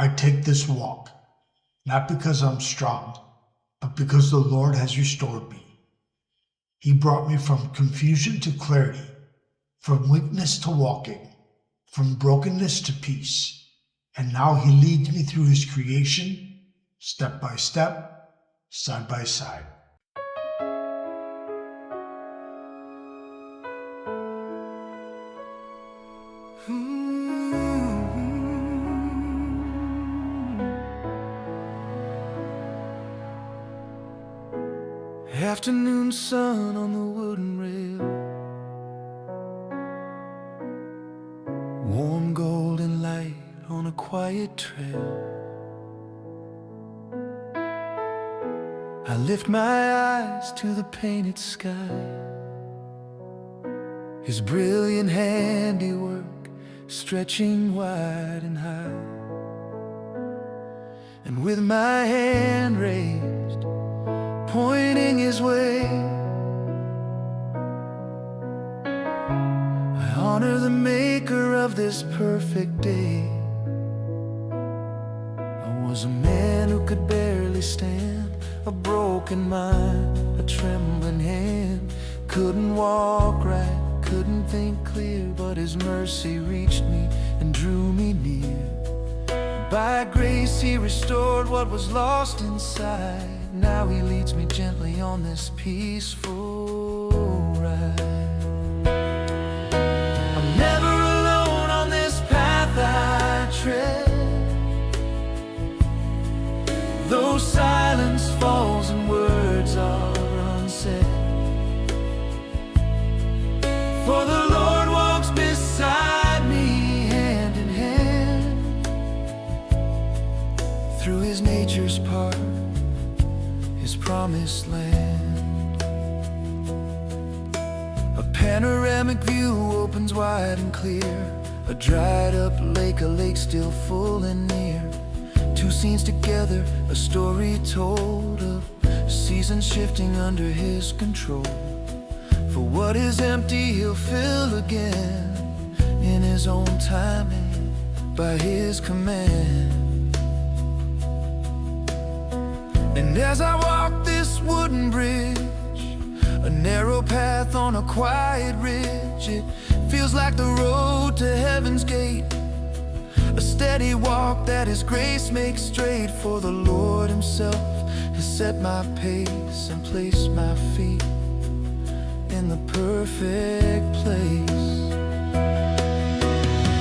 I take this walk, not because I'm strong, but because the Lord has restored me. He brought me from confusion to clarity, from weakness to walking, from brokenness to peace. And now he leads me through his creation, step by step, side by side. Afternoon sun on the wooden rail, warm golden light on a quiet trail. I lift my eyes to the painted sky, his brilliant handiwork stretching wide and high. And with my hand raised, pointing his way, I honor the maker of this perfect day. I was a man who could barely stand, a broken mind, a trembling hand. Couldn't walk right, couldn't think clear, but his mercy reached me and drew me near. By grace he restored what was lost inside. Now he leads me gently on this peaceful ride. I'm never alone on this path I tread, though silence falls and words are unsaid. For the Lord walks beside me hand in hand, through his nature's park, his promised land. A panoramic view opens wide and clear, a dried up lake, a lake still full and near. Two scenes together, a story told of seasons shifting under his control. For what is empty he'll fill again, in his own time and by his command. And as I walk this wooden bridge, a narrow path on a quiet ridge, it feels like the road to heaven's gate, a steady walk that his grace makes straight. For the Lord himself has set my pace and placed my feet in the perfect place.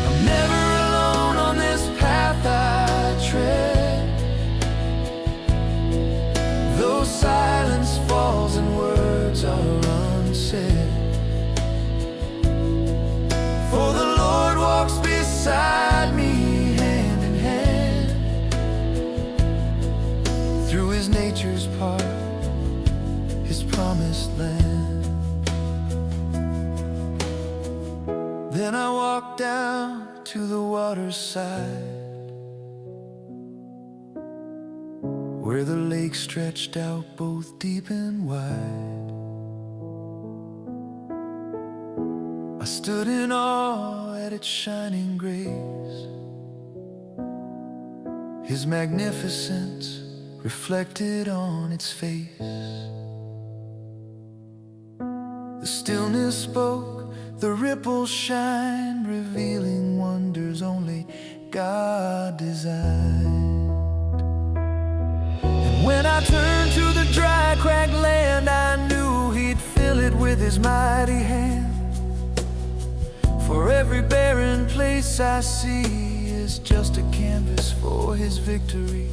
I'm never alone on this path I tread, though silence falls and words are unsaid. For the Lord walks beside me hand in hand, through his nature's park, his promised land. Then I walk down to the water's side, where the lake stretched out both deep and wide. I stood in awe at its shining grace, his magnificence reflected on its face. The stillness spoke, the ripples shine, revealing wonders only God designed. When I turned to the dry, cracked land, I knew he'd fill it with his mighty hand. For every barren place I see is just a canvas for his victory.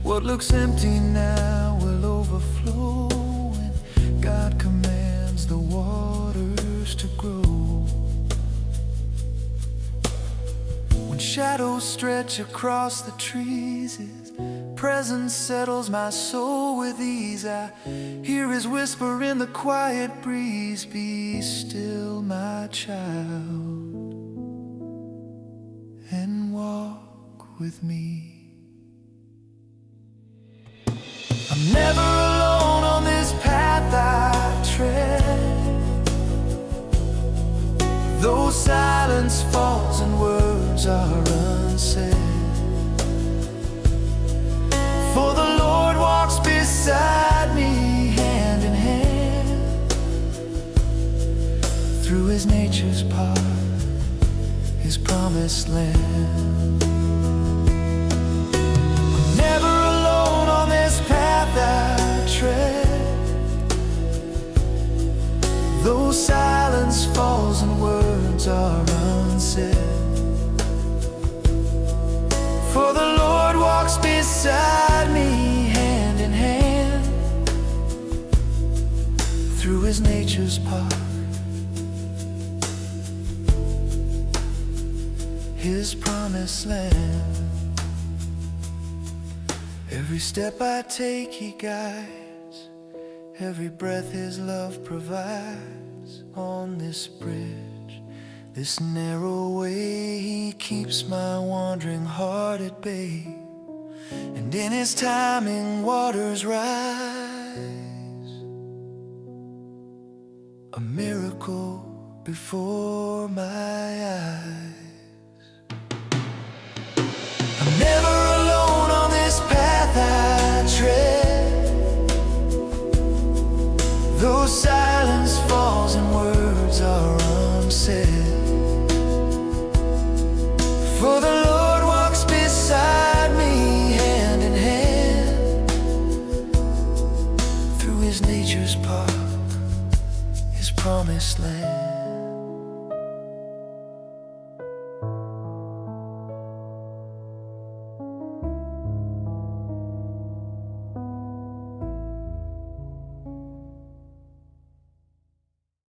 What looks empty now will overflow when God commands the waters to grow. When shadows stretch across the trees, his presence settles my soul with ease. I hear his whisper in the quiet breeze, be still, my child, and walk with me. I'm never alone on this path I tread, though silence falls and words are unsaid. For the Lord walks beside me, hand in hand, through his nature's park, his promised land. I'm never alone on this path I tread, though silence falls and words are unsaid. For the Lord walks beside me, hand in hand, through his nature's park, his promised land. Every step I take he guides, every breath his love provides. On this bridge, this narrow way, he keeps my wandering heart at bay. And in his timing waters rise, a miracle before my eyes. I'm never alone on this path I tread, though silence falls and words are unsaid. For the Lord walks beside me, hand in hand, through his nature's park, his promised land.